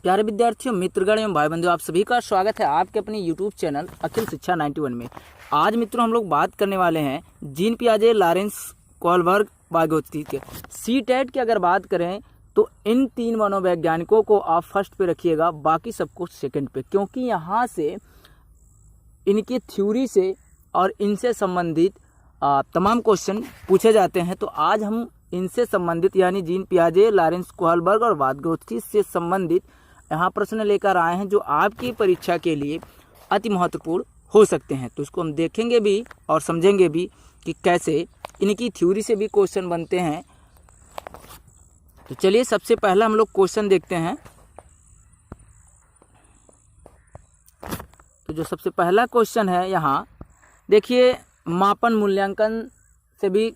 प्यारे विद्यार्थियों, मित्रगण एवं भाई बंधु, आप सभी का स्वागत है आपके अपने यूट्यूब चैनल अखिल शिक्षा 91 में। आज मित्रों हम लोग बात करने वाले हैं जीन पियाजे, लॉरेंस कोहलबर्ग, वाइगोत्स्की के सी-टेट की। अगर बात करें तो इन तीन मनोवैज्ञानिकों को आप फर्स्ट पे रखिएगा, बाकी सबको सेकंड पे, क्योंकि यहाँ से इनकी थ्योरी से और इनसे संबंधित तमाम क्वेश्चन पूछे जाते हैं। तो आज हम इनसे संबंधित यानी जीन पियाजे, लॉरेंस कोहलबर्ग और वाइगोत्स्की से संबंधित यहाँ प्रश्न लेकर आए हैं जो आपकी परीक्षा के लिए अति महत्वपूर्ण हो सकते हैं। तो इसको हम देखेंगे भी और समझेंगे भी कि कैसे इनकी थ्योरी से भी क्वेश्चन बनते हैं। तो चलिए सबसे पहला हम लोग क्वेश्चन देखते हैं। तो जो सबसे पहला क्वेश्चन है यहाँ देखिए, मापन मूल्यांकन से भी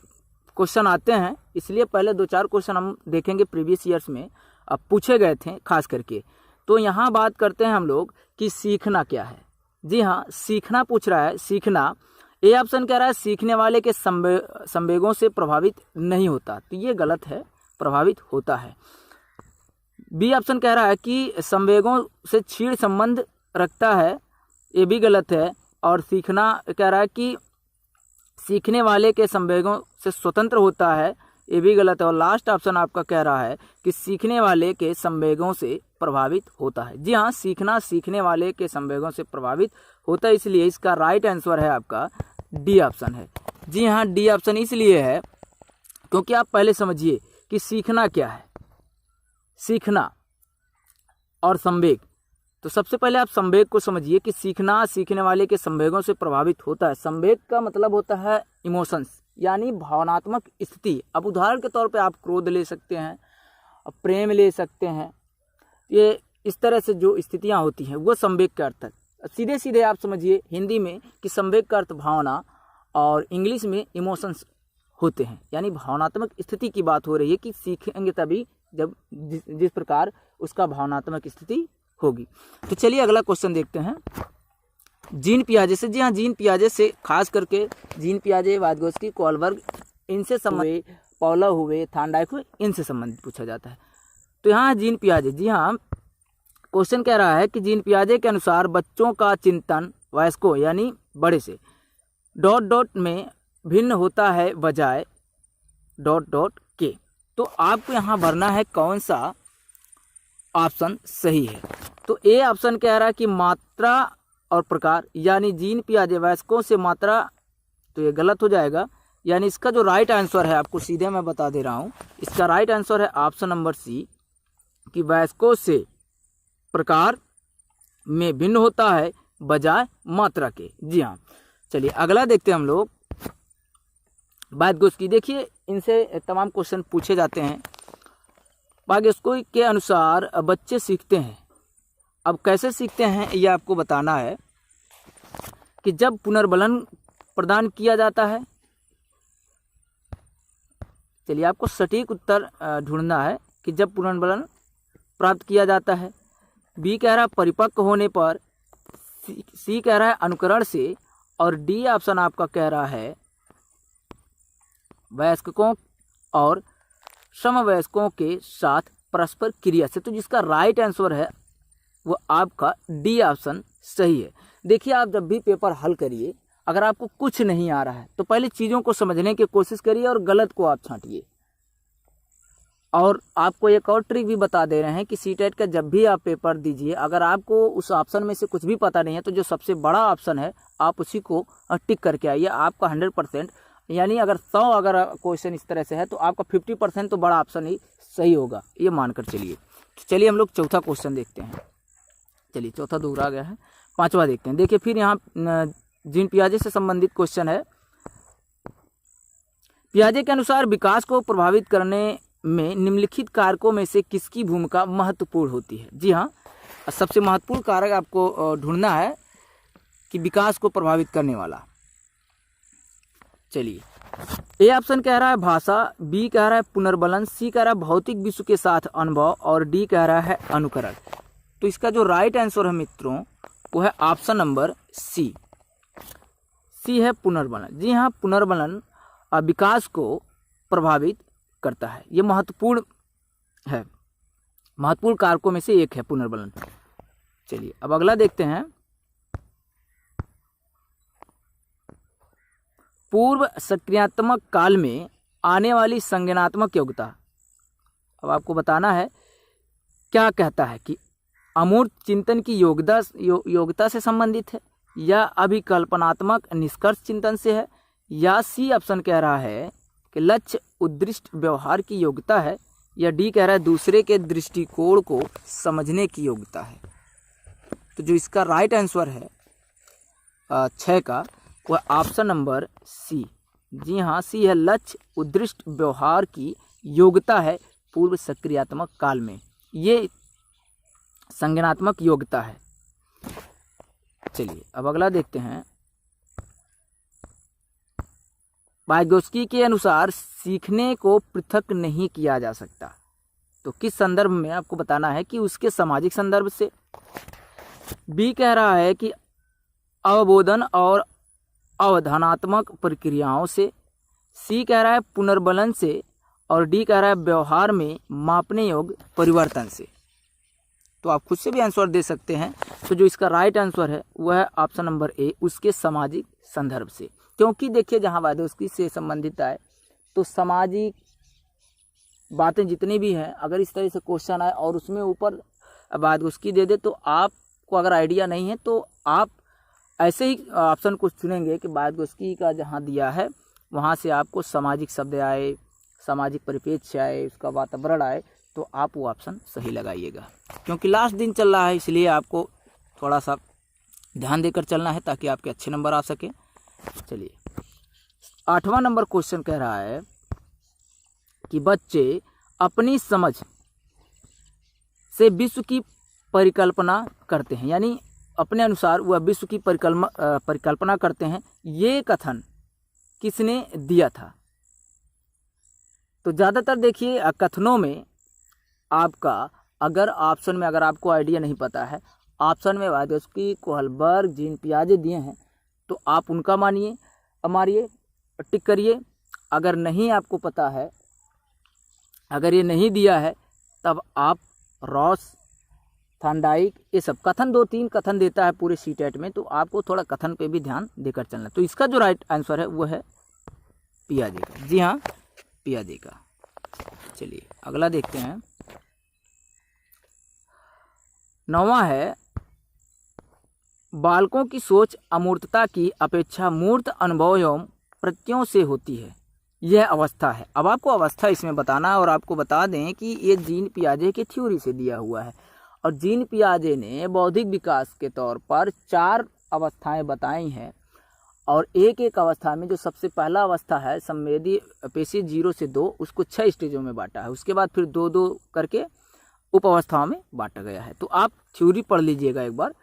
क्वेश्चन आते हैं, इसलिए पहले 2-4 क्वेश्चन हम देखेंगे प्रीवियस ईयर्स में अब पूछे गए थे खास करके। तो यहाँ बात करते हैं हम लोग कि सीखना क्या है। जी हाँ, सीखना पूछ रहा है। सीखना, ए ऑप्शन कह रहा है सीखने वाले के संवेगों से प्रभावित नहीं होता, तो ये गलत है, प्रभावित होता है। बी ऑप्शन कह रहा है कि संवेगों से क्षीण संबंध रखता है, ये भी गलत है। और सीखना कह रहा है कि सीखने वाले के संवेगों से स्वतंत्र होता है, ये भी गलत है। और लास्ट ऑप्शन आपका कह रहा है कि सीखने वाले के संवेगों से प्रभावित होता है। जी हाँ, सीखना सीखने वाले के संवेगों से प्रभावित होता है, इसलिए इसका राइट आंसर है आपका डी ऑप्शन है। जी हाँ, डी ऑप्शन इसलिए है क्योंकि आप पहले समझिए कि सीखना क्या है। सीखना और संवेग, तो सबसे पहले आप संवेग को समझिए कि सीखना सीखने वाले के संवेगों से प्रभावित होता है। संवेग का मतलब होता है इमोशंस, यानी भावनात्मक स्थिति। अब उदाहरण के तौर पे आप क्रोध ले सकते हैं, प्रेम ले सकते हैं, ये इस तरह से जो स्थितियां होती हैं वो संवेग का अर्थ है। सीधे सीधे आप समझिए हिंदी में कि संवेग का अर्थ भावना और इंग्लिश में इमोशंस होते हैं, यानी भावनात्मक स्थिति की बात हो रही है कि सीखेंगे तभी जब जिस प्रकार उसका भावनात्मक स्थिति होगी। तो चलिए अगला क्वेश्चन देखते हैं जीन पियाजे से। जी हाँ, जीन पियाजे से खास करके जीन पियाजे, वाइगोत्स्की, कोहलबर्ग, इनसे संबंधित, पॉलर हुए, थार्नडाइक हुए, इनसे संबंधित पूछा जाता है। तो यहाँ जीन पियाजे, जी हाँ, क्वेश्चन कह रहा है कि जीन पियाजे के अनुसार बच्चों का चिंतन वयस्कों यानी बड़े से ... में भिन्न होता है बजाय ... के। तो आपको यहाँ भरना है कौन सा ऑप्शन सही है। तो ए ऑप्शन कह रहा है कि मात्रा और प्रकार, यानी जीन पियाजे वयस्कों से मात्रा, तो ये गलत हो जाएगा। यानी इसका जो राइट आंसर है आपको सीधे मैं बता दे रहा हूँ, इसका राइट आंसर है ऑप्शन नंबर सी कि वयस्कों से प्रकार में भिन्न होता है बजाय मात्रा के। जी हाँ, चलिए अगला देखते हैं हम लोग वाइगोत्स्की। देखिए इनसे तमाम क्वेश्चन पूछे जाते हैं। वाइगोत्स्की के अनुसार बच्चे सीखते हैं। अब कैसे सीखते हैं ये आपको बताना है कि जब पुनर्बलन प्रदान किया जाता है। चलिए आपको सटीक उत्तर ढूंढना है कि जब पुनर्बलन प्राप्त किया जाता है। बी कह रहा है परिपक्व होने पर, सी कह रहा है अनुकरण से, और डी ऑप्शन आपका कह रहा है वयस्कों और समवयस्कों के साथ परस्पर क्रिया से। तो जिसका राइट आंसर है वो आपका डी ऑप्शन सही है। देखिए आप जब भी पेपर हल करिए, अगर आपको कुछ नहीं आ रहा है तो पहले चीज़ों को समझने की कोशिश करिए और गलत को आप छांटिए। और आपको एक और ट्रिक भी बता दे रहे हैं कि सी-टेट का जब भी आप पेपर दीजिए, अगर आपको उस ऑप्शन में से कुछ भी पता नहीं है तो जो सबसे बड़ा ऑप्शन है आप उसी को टिक करके आइए। आपका 100%, यानी अगर 100 अगर क्वेश्चन इस तरह से है तो आपका 50% तो बड़ा ऑप्शन ही सही होगा, ये मानकर चलिए। तो चलिए हम लोग चौथा क्वेश्चन देखते हैं। चलिए चौथा दूर आ गया है, पांचवा देखते हैं। देखिए फिर यहाँ जीन पियाजे से संबंधित क्वेश्चन है। पियाजे के अनुसार विकास को प्रभावित करने में निम्नलिखित कारकों में से किसकी भूमिका महत्वपूर्ण होती है। जी हाँ, सबसे महत्वपूर्ण कारक आपको ढूंढना है कि विकास को प्रभावित करने वाला। चलिए ए ऑप्शन कह रहा है भाषा, बी कह रहा है पुनर्बलन, सी कह रहा है भौतिक विश्व के साथ अनुभव, और डी कह रहा है अनुकरण। तो इसका जो राइट आंसर है मित्रों वो है ऑप्शन नंबर सी। सी है पुनर्बलन। जी हाँ, पुनर्बलन विकास को प्रभावित करता है, ये महत्वपूर्ण है। महत्वपूर्ण कारकों में से एक है पुनर्बलन। चलिए अब अगला देखते हैं, पूर्व सक्रियात्मक काल में आने वाली संज्ञानात्मक योग्यता। अब आपको बताना है क्या कहता है कि अमूर्त चिंतन की योग्यता से संबंधित है, या अभिकल्पनात्मक निष्कर्ष चिंतन से है, या सी ऑप्शन कह रहा है कि लक्ष्य उद्दिष्ट व्यवहार की योग्यता है, या डी कह रहा है दूसरे के दृष्टिकोण को समझने की योग्यता है। तो जो इसका राइट आंसर है 6 का, वह ऑप्शन नंबर सी। जी हाँ, सी है, लक्ष्य उद्दिष्ट व्यवहार की योग्यता है पूर्व सक्रियात्मक काल में, ये संज्ञानात्मक योग्यता है। चलिए अब अगला देखते हैं, वाइगोत्स्की के अनुसार सीखने को पृथक नहीं किया जा सकता। तो किस संदर्भ में आपको बताना है कि उसके सामाजिक संदर्भ से। बी कह रहा है कि अवबोधन और अवधानात्मक प्रक्रियाओं से, सी कह रहा है पुनर्बलन से, और डी कह रहा है व्यवहार में मापने योग्य परिवर्तन से। तो आप खुद से भी आंसर दे सकते हैं। तो जो इसका राइट आंसर है वह है ऑप्शन नंबर ए, उसके सामाजिक संदर्भ से। क्योंकि देखिए जहाँ वाइगोत्स्की से संबंधित आए तो सामाजिक बातें जितनी भी हैं, अगर इस तरह से क्वेश्चन आए और उसमें ऊपर वाइगोत्स्की दे दे, तो आपको अगर आइडिया नहीं है तो आप ऐसे ही ऑप्शन को चुनेंगे कि वाइगोत्स्की का जहाँ दिया है वहाँ से आपको सामाजिक शब्द आए, सामाजिक परिप्रेक्ष्य आए, उसका वातावरण आए, तो आप वो ऑप्शन सही लगाइएगा। क्योंकि लास्ट दिन चल रहा है, इसलिए आपको थोड़ा सा ध्यान देकर चलना है ताकि आपके अच्छे नंबर आ सके। चलिए 8वां नंबर क्वेश्चन कह रहा है कि बच्चे अपनी समझ से विश्व की परिकल्पना करते हैं, यानी अपने अनुसार वह विश्व की परिकल्पना करते हैं। ये कथन किसने दिया था? तो ज़्यादातर देखिए कथनों में आपका, अगर ऑप्शन में अगर आपको आइडिया नहीं पता है, ऑप्शन में वाइगोत्स्की, कोहलबर्ग, जीन पियाजे दिए हैं, तो आप उनका मारिए, टिक करिए। अगर नहीं आपको पता है, अगर ये नहीं दिया है, तब आप रॉस, थॉर्नडाइक, ये सब कथन 2-3 कथन देता है पूरे सीटेट में, तो आपको थोड़ा कथन पे भी ध्यान देकर चलना। तो इसका जो राइट आंसर है वो है पियाजे का। जी हाँ, पियाजे का। चलिए अगला देखते हैं, 9वां है, बालकों की सोच अमूर्तता की अपेक्षा मूर्त अनुभव एवं प्रत्ययों से होती है, यह अवस्था है। अब आपको अवस्था इसमें बताना है, और आपको बता दें कि ये जीन पियाजे की थ्योरी से दिया हुआ है, और जीन पियाजे ने बौद्धिक विकास के तौर पर 4 अवस्थाएं बताई हैं, और एक अवस्था में जो सबसे पहला अवस्था है संवेदी पेशी 0 से 2, उसको 6 स्टेजों में बांटा है। उसके बाद फिर 2-2 करके उप अवस्थाओं में बांटा गया है। तो आप थ्योरी पढ़ लीजिएगा एक बार।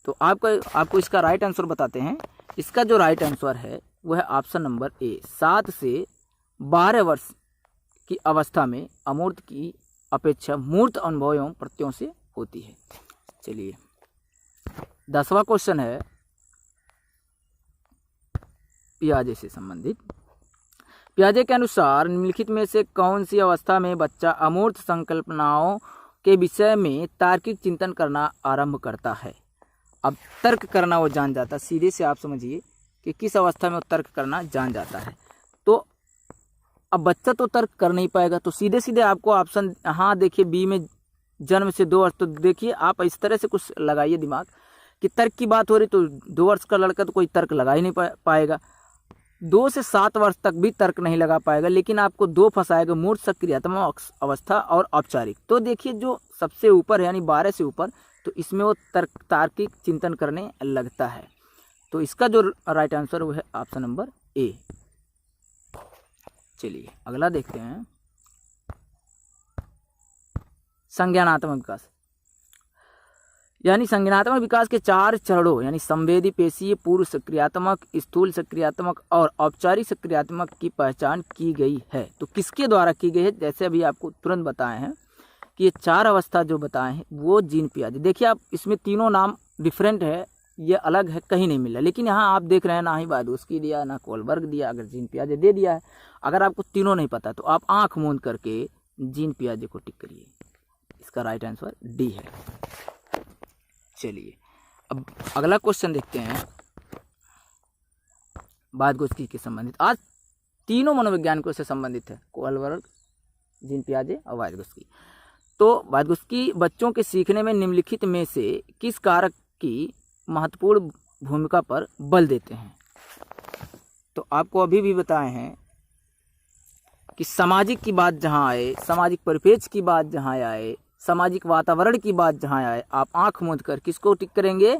तो आपको इसका राइट आंसर बताते हैं। इसका जो राइट आंसर है वह है ऑप्शन नंबर ए, 7 से 12 वर्ष की अवस्था में अमूर्त की अपेक्षा मूर्त अनुभव एवं प्रत्ययों से होती है। चलिए 10वां क्वेश्चन है पियाजे से संबंधित। पियाजे के अनुसार निम्नलिखित में से कौन सी अवस्था में बच्चा अमूर्त संकल्पनाओं के विषय में तार्किक चिंतन करना आरंभ करता है? अब तर्क करना वो जान जाता है। सीधे से आप समझिए कि किस अवस्था में वो तर्क करना जान जाता है। तो अब बच्चा तो तर्क कर नहीं पाएगा, तो सीधे सीधे आपको ऑप्शन, हाँ देखिए बी में जन्म से 2 वर्ष, तो देखिए आप इस तरह से कुछ लगाइए दिमाग कि तर्क की बात हो रही, तो 2 वर्ष का लड़का तो कोई तर्क लगा ही नहीं पाएगा। 2 से 7 वर्ष तक भी तर्क नहीं लगा पाएगा, लेकिन आपको 2 फंसाएगा, मूर्त सक्रियात्मक अवस्था और औपचारिक। तो देखिए जो सबसे ऊपर यानी 12 से ऊपर, तो इसमें वो तार्किक चिंतन करने लगता है। तो इसका जो राइट आंसर वो है ऑप्शन नंबर ए। चलिए अगला देखते हैं, संज्ञानात्मक विकास। यानी संज्ञानात्मक विकास के 4 चरणों यानी संवेदी, पेशीय, पूर्व सक्रियात्मक, स्थूल सक्रियात्मक और औपचारिक सक्रियात्मक की पहचान की गई है। तो किसके द्वारा की गई है? जैसे अभी आपको तुरंत बताए हैं कि ये 4 अवस्था जो बताए हैं वो जीन पियाजे। देखिए आप इसमें तीनों नाम डिफरेंट है, ये अलग है, कहीं नहीं मिला। लेकिन यहाँ आप देख रहे हैं ना ही वाइगोत्स्की दिया ना कोहलबर्ग दिया, अगर जीन पियाजे दे दिया है। अगर आपको तीनों नहीं पता तो आप आंख मूंद करके जीन पियाजे को टिक करिए। इसका राइट आंसर डी है। चलिए अब अगला क्वेश्चन देखते हैं वादगोस्की के संबंधित। आज तीनों मनोवैज्ञानिकों से संबंधित है, कोहलबर्ग, जीन पियाजे और वादगोस्की। तो वादगोस्की बच्चों के सीखने में निम्नलिखित में से किस कारक की महत्वपूर्ण भूमिका पर बल देते हैं? तो आपको अभी भी बताए हैं कि सामाजिक की बात जहां आए, सामाजिक परिप्रेक्ष्य की बात जहां आए, सामाजिक वातावरण की बात जहां आए, आप आंख मूंद कर किसको टिक करेंगे?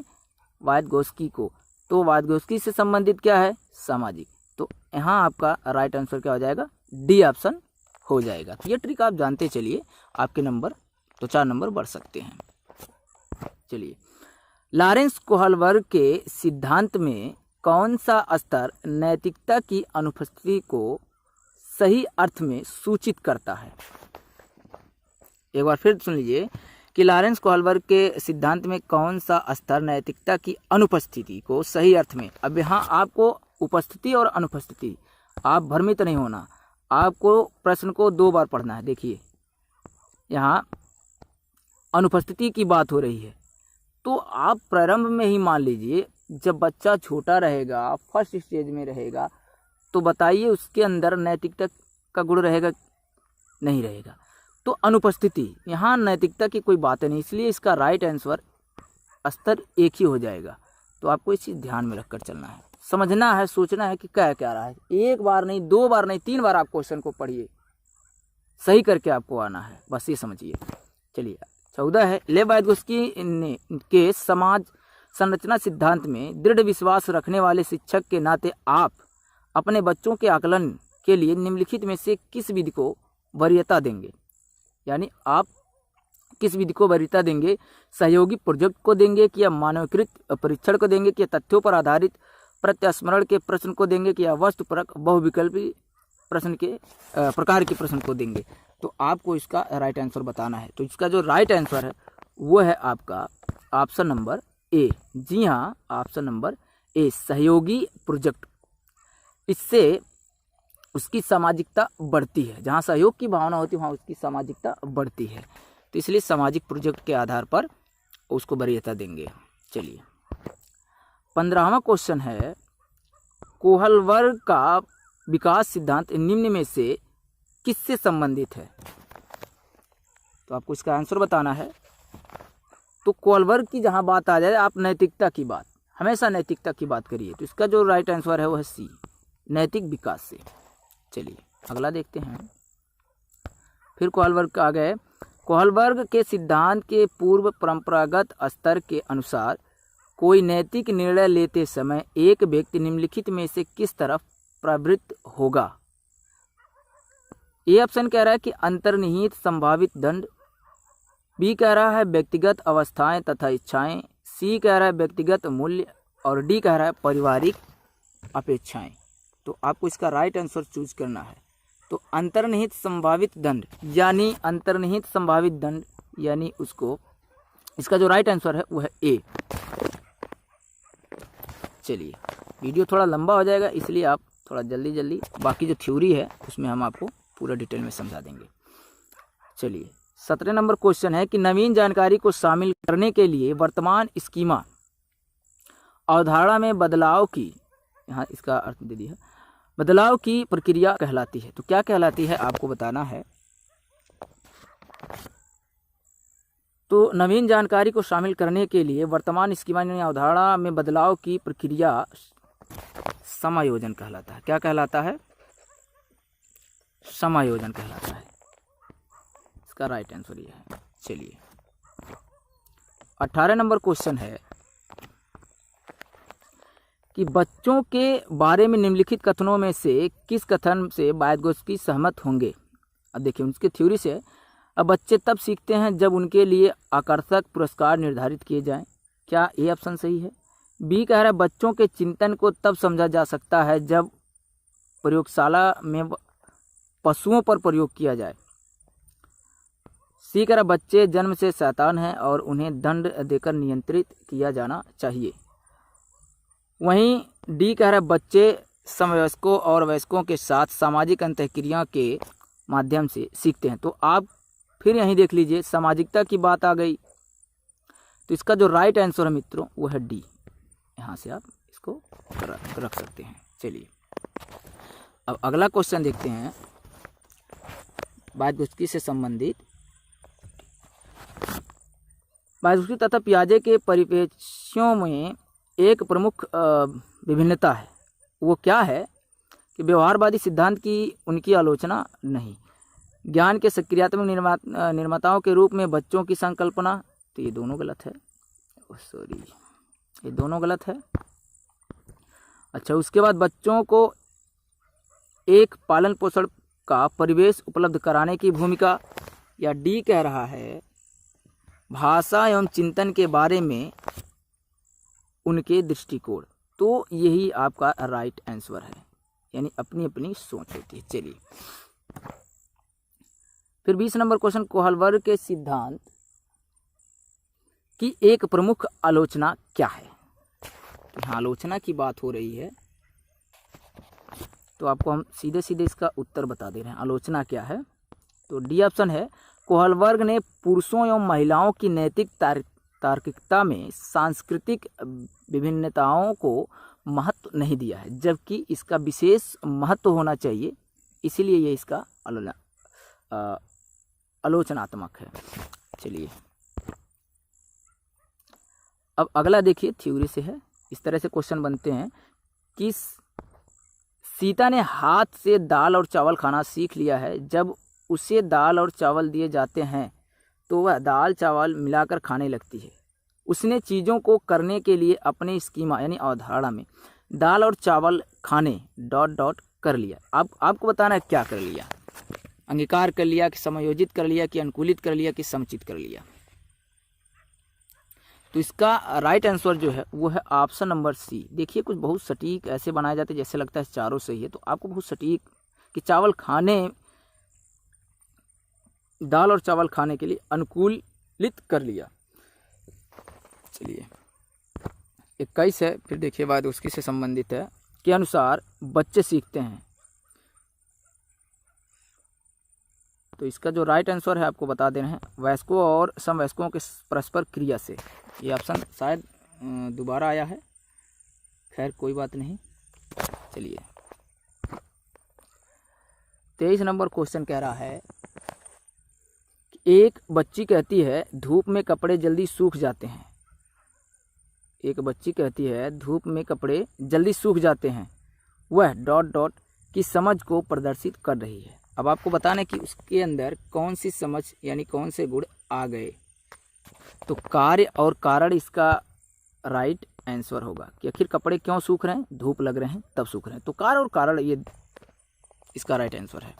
वादगोस्की को। तो वादगोस्की से संबंधित क्या है? सामाजिक। तो यहाँ आपका राइट आंसर क्या हो जाएगा? डी ऑप्शन हो जाएगा। तो ये ट्रिक आप जानते चलिए, आपके नंबर तो 4 नंबर बढ़ सकते हैं। चलिए, लॉरेंस कोहलबर्ग के सिद्धांत में कौन सा स्तर नैतिकता की अनुपस्थिति को सही अर्थ में सूचित करता है? एक बार फिर सुन लीजिए कि लॉरेंस कोहलबर्ग के सिद्धांत में कौन सा स्तर नैतिकता की अनुपस्थिति को सही अर्थ में, अब यहाँ आपको उपस्थिति और अनुपस्थिति, आप भ्रमित नहीं होना, आपको प्रश्न को 2 बार पढ़ना है। देखिए यहाँ अनुपस्थिति की बात हो रही है, तो आप प्रारंभ में ही मान लीजिए जब बच्चा छोटा रहेगा, फर्स्ट स्टेज में रहेगा, तो बताइए उसके अंदर नैतिकता का गुण रहेगा? नहीं रहेगा। तो अनुपस्थिति, यहाँ नैतिकता की कोई बात नहीं, इसलिए इसका राइट आंसर स्तर एक ही हो जाएगा। तो आपको इस चीज़ ध्यान में रखकर चलना है, समझना है, सोचना है कि क्या रहा है। 1 बार नहीं, 2 बार नहीं, 3 बार आप क्वेश्चन को पढ़िए, सही करके आपको आना है, बस ये समझिए। चलिए 14 है, लेव वादगोस्की के समाज संरचना सिद्धांत में दृढ़ विश्वास रखने वाले शिक्षक के नाते आप अपने बच्चों के आकलन के लिए निम्नलिखित में से किस विधि को वरीयता देंगे? यानी आप किस विधि को वरीयता देंगे? सहयोगी प्रोजेक्ट को देंगे कि या मानवीकृत परीक्षण को देंगे कि या तथ्यों पर आधारित प्रत्यास्मरण के प्रश्न को देंगे कि या वस्तुपरक बहुविकल्पी प्रश्न के प्रकार के प्रश्न को देंगे? तो आपको इसका राइट आंसर बताना है। तो इसका जो राइट आंसर है वो है आपका ऑप्शन नंबर ए। जी हाँ, ऑप्शन नंबर ए, सहयोगी प्रोजेक्ट। इससे उसकी सामाजिकता बढ़ती है, जहाँ सहयोग की भावना होती है वहाँ उसकी सामाजिकता बढ़ती है। तो इसलिए सामाजिक प्रोजेक्ट के आधार पर उसको वरीयता देंगे। चलिए 15वां क्वेश्चन है, कोहलबर्ग का विकास सिद्धांत निम्न में से किससे संबंधित है? तो आपको इसका आंसर बताना है। तो कोहलबर्ग की जहाँ बात आ जाए, आप नैतिकता की बात, हमेशा नैतिकता की बात करिए। तो इसका जो राइट आंसर है वो है सी, नैतिक विकास से। चलिए अगला देखते हैं। फिर कोहलबर्ग आ गए। कोहलबर्ग के सिद्धांत के पूर्व परंपरागत स्तर के अनुसार कोई नैतिक निर्णय लेते समय एक व्यक्ति निम्नलिखित में से किस तरफ प्रवृत्त होगा? ए ऑप्शन कह रहा है कि अंतर्निहित संभावित दंड, बी कह रहा है व्यक्तिगत अवस्थाएं तथा इच्छाएं, सी कह रहा है व्यक्तिगत मूल्य और डी कह रहा है पारिवारिक अपेक्षाएं। तो आपको इसका राइट आंसर चूज करना है। तो अंतर्निहित संभावित दंड यानी अंतर्निहित संभावित दंड यानी उसको, इसका जो राइट आंसर है वो है ए। चलिए वीडियो थोड़ा लंबा हो जाएगा, इसलिए आप थोड़ा जल्दी बाकी जो थ्योरी है उसमें हम आपको पूरा डिटेल में समझा देंगे। चलिए 17 नंबर क्वेश्चन है कि नवीन जानकारी को शामिल करने के लिए वर्तमान स्कीमा अवधारणा में बदलाव की, यहाँ इसका अर्थ दे दिया, बदलाव की प्रक्रिया कहलाती है। तो क्या कहलाती है आपको बताना है। तो नवीन जानकारी को शामिल करने के लिए वर्तमान स्कीमा यानी अवधारणा में बदलाव की प्रक्रिया समायोजन कहलाता है। क्या कहलाता है? समायोजन कहलाता है। इसका राइट आंसर ये है। चलिए 18 नंबर क्वेश्चन है कि बच्चों के बारे में निम्नलिखित कथनों में से किस कथन से वादगोस्की सहमत होंगे? अब देखिए उनकी थ्योरी से, अब बच्चे तब सीखते हैं जब उनके लिए आकर्षक पुरस्कार निर्धारित किए जाएं। क्या ए ऑप्शन सही है? बी कह रहा है बच्चों के चिंतन को तब समझा जा सकता है जब प्रयोगशाला में पशुओं पर प्रयोग किया जाए। सी कह रहा है बच्चे जन्म से शैतान हैं और उन्हें दंड देकर नियंत्रित किया जाना चाहिए। वहीं डी कह रहा है बच्चे समवयस्कों और वयस्कों के साथ सामाजिक अंतःक्रिया के माध्यम से सीखते हैं। तो आप फिर यहीं देख लीजिए सामाजिकता की बात आ गई, तो इसका जो राइट आंसर है मित्रों वो है डी। यहाँ से आप इसको रख सकते हैं। चलिए अब अगला क्वेश्चन देखते हैं वायगोत्स्की से संबंधित। वायगोत्स्की तथा पियाजे के परिप्रेक्ष्यों में एक प्रमुख विभिन्नता है, वो क्या है कि व्यवहारवादी सिद्धांत की उनकी आलोचना नहीं। ज्ञान के सक्रियात्मक निर्माताओं के रूप में बच्चों की संकल्पना, तो ये दोनों गलत है, सॉरी ये दोनों गलत है। अच्छा, उसके बाद बच्चों को एक पालन पोषण का परिवेश उपलब्ध कराने की भूमिका, या डी कह रहा है भाषा एवं चिंतन के बारे में उनके दृष्टिकोण। तो यही आपका राइट आंसर है, यानी अपनी अपनी सोच होती है। चलिए फिर 20 नंबर क्वेश्चन, कोहलबर्ग के सिद्धांत की एक प्रमुख आलोचना क्या है। यहाँ आलोचना की बात हो रही है, तो आपको हम सीधे सीधे इसका उत्तर बता दे रहे हैं। आलोचना क्या है, तो डी ऑप्शन है, कोहलबर्ग ने पुरुषों एवं महिलाओं की नैतिक तार्किकता में सांस्कृतिक विभिन्नताओं को महत्व नहीं दिया है, जबकि इसका विशेष महत्व होना चाहिए, इसीलिए ये इसका आलोचनात्मक है। चलिए अब अगला देखिए, थ्योरी से है। इस तरह से क्वेश्चन बनते हैं कि सीता ने हाथ से दाल और चावल खाना सीख लिया है। जब उसे दाल और चावल दिए जाते हैं तो वह दाल चावल मिलाकर खाने लगती है। उसने चीज़ों को करने के लिए अपने स्कीमा यानी अवधारणा में दाल और चावल खाने ... कर लिया। अब आपको बताना है क्या कर लिया, अंगीकार कर लिया कि समायोजित कर लिया कि अनुकूलित कर लिया कि समुचित कर लिया। तो इसका राइट आंसर जो है वो है ऑप्शन नंबर सी। देखिए कुछ बहुत सटीक ऐसे बनाए जाते जैसे लगता है चारों सही है, तो आपको बहुत सटीक कि चावल खाने, दाल और चावल खाने के लिए अनुकूलित कर लिया। चलिए 21 है, फिर देखिए वायगोत्स्की से संबंधित है, के अनुसार बच्चे सीखते हैं। तो इसका जो राइट आंसर है आपको बता देना है, वयस्कों और समवयस्कों के परस्पर क्रिया से। ये ऑप्शन शायद दोबारा आया है, खैर कोई बात नहीं। चलिए 23 नंबर क्वेश्चन कह रहा है कि एक बच्ची कहती है धूप में कपड़े जल्दी सूख जाते हैं। एक बच्ची कहती है धूप में कपड़े जल्दी सूख जाते हैं, वह ... की समझ को प्रदर्शित कर रही है। अब आपको बताना है कि उसके अंदर कौन सी समझ यानी कौन से गुण आ गए। तो कार्य और कारण इसका राइट आंसर होगा कि आखिर कपड़े क्यों सूख रहे हैं, धूप लग रहे हैं तब सूख रहे हैं। तो कार्य और कारण ये इसका राइट आंसर है।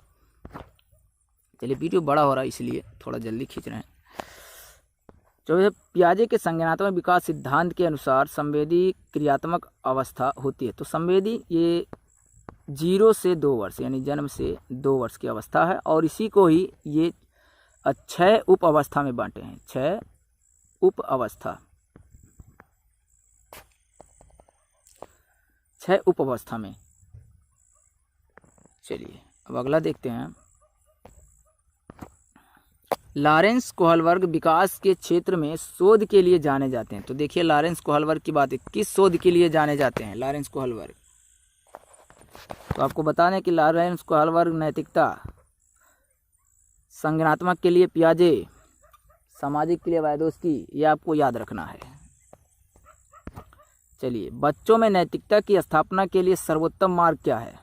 चलिए वीडियो बड़ा हो रहा है इसलिए थोड़ा जल्दी खींच रहे हैं। जो पियाजे के संज्ञानात्मक विकास सिद्धांत के अनुसार संवेदी क्रियात्मक अवस्था होती है। तो संवेदी ये 0 से 2 वर्ष यानी जन्म से 2 वर्ष की अवस्था है, और इसी को ही ये 6 उप अवस्था में बांटे हैं। 6 उप अवस्था, 6 उप अवस्था में। चलिए अब अगला देखते हैं। लॉरेंस कोहलबर्ग विकास के क्षेत्र में शोध के लिए जाने जाते हैं। तो देखिए लॉरेंस कोहलबर्ग की बात है, किस शोध के लिए जाने जाते हैं लॉरेंस कोहलबर्ग। तो आपको बताना है कि लॉरेंस कोहलबर्ग नैतिकता, संज्ञानात्मक के लिए पियाजे, सामाजिक के लिए वायगोत्स्की, ये आपको याद रखना है। चलिए बच्चों में नैतिकता की स्थापना के लिए सर्वोत्तम मार्ग क्या है।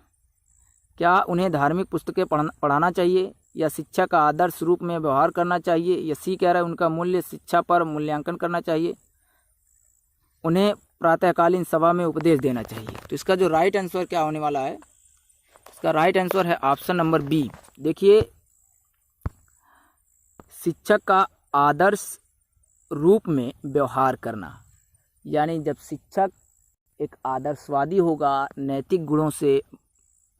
क्या उन्हें धार्मिक पुस्तकें पढ़ाना चाहिए, या शिक्षा का आदर्श रूप में व्यवहार करना चाहिए, या सी कह रहा है उनका मूल्य शिक्षा पर मूल्यांकन करना चाहिए, उन्हें प्रातःकालीन सभा में उपदेश देना चाहिए। तो इसका जो राइट आंसर क्या होने वाला है, इसका राइट आंसर है ऑप्शन नंबर बी। देखिए शिक्षक का आदर्श रूप में व्यवहार करना, यानी जब शिक्षक एक आदर्शवादी होगा, नैतिक गुणों से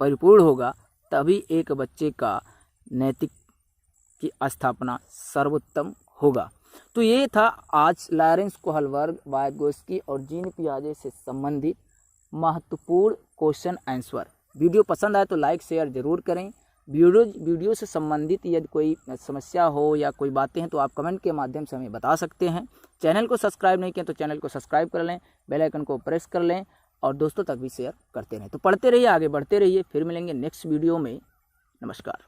परिपूर्ण होगा, तभी एक बच्चे का नैतिक की स्थापना सर्वोत्तम होगा। तो ये था आज लॉरेंस कोहलबर्ग, वायगोत्स्की और जीन पियाजे से संबंधित महत्वपूर्ण क्वेश्चन आंसर। वीडियो पसंद आए तो लाइक शेयर जरूर करें। वीडियो से संबंधित यदि कोई समस्या हो या कोई बातें हैं तो आप कमेंट के माध्यम से हमें बता सकते हैं। चैनल को सब्सक्राइब नहीं किया तो चैनल को सब्सक्राइब कर लें, बेल आइकन को प्रेस कर लें और दोस्तों तक भी शेयर करते रहें। तो पढ़ते रहिए, आगे बढ़ते रहिए। फिर मिलेंगे नेक्स्ट वीडियो में। नमस्कार।